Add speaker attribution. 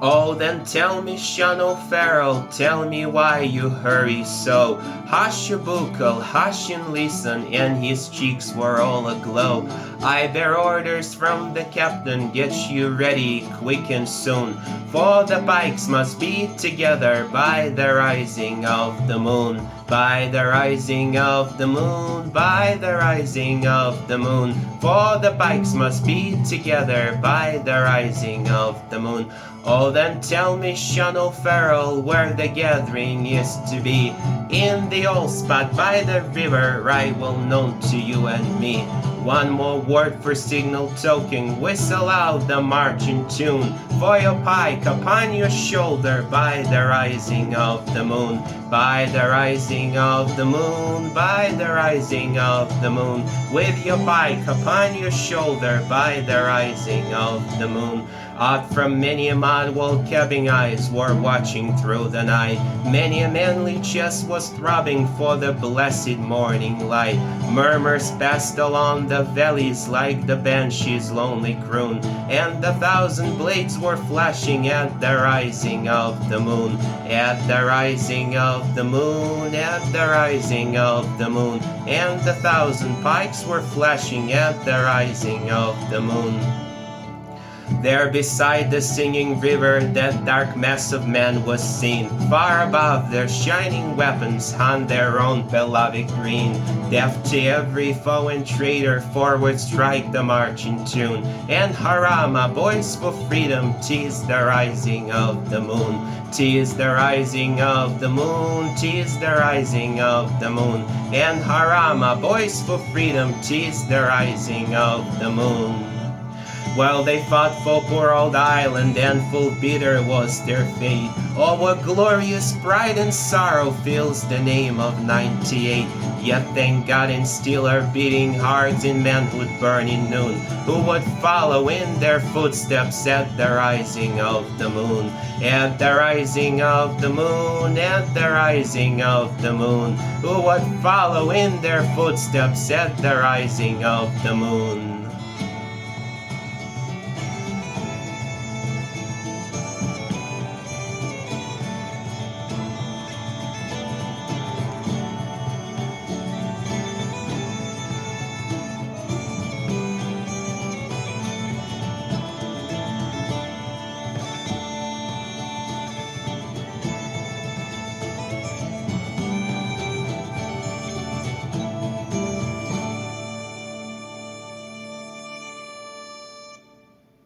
Speaker 1: Oh, then tell me, Sean O'Farrell, tell me why you hurry so. Hush your buckle, hush and listen, and his cheeks were all aglow. I bear orders from the captain, get you ready quick and soon, for the pikes must be together by the rising of the moon. By the rising of the moon, by the rising of the moon, for the pikes must be together by the rising of the moon. Oh, then tell me, Sean O'Farrell, where the gathering is to be. In the old spot by the river, right well known to you and me. One more word for signal token, whistle out the marching tune, for your pike upon your shoulder by the rising of the moon. By the rising of the moon, by the rising of the moon, with your pike upon your shoulder by the rising of the moon. Out from many a man while cabin eyes were watching through the night, many a manly chest was throbbing for the blessed morning light. Murmurs passed along the valleys like the banshee's lonely croon, and 1,000 blades were flashing at the rising of the moon. At the rising of the moon, at the rising of the moon, and 1,000 pikes were flashing at the rising of the moon. There beside the singing river that dark mass of men was seen, far above their shining weapons on their own beloved green. Deaf to every foe and traitor, forward strike the marching tune, and hurrah, my boys, for freedom, 'tis the rising of the moon. 'Tis the rising of the moon, 'tis the rising of the moon, and hurrah, my boys, for freedom, 'tis the rising of the moon. Well, they fought for poor old Ireland, and full bitter was their fate. Oh, what glorious pride and sorrow fills the name of 98. Yet thank God and still our beating hearts in manhood burning noon, who would follow in their footsteps at the rising of the moon. At the rising of the moon, at the rising of the moon, who would follow in their footsteps at the rising of the moon.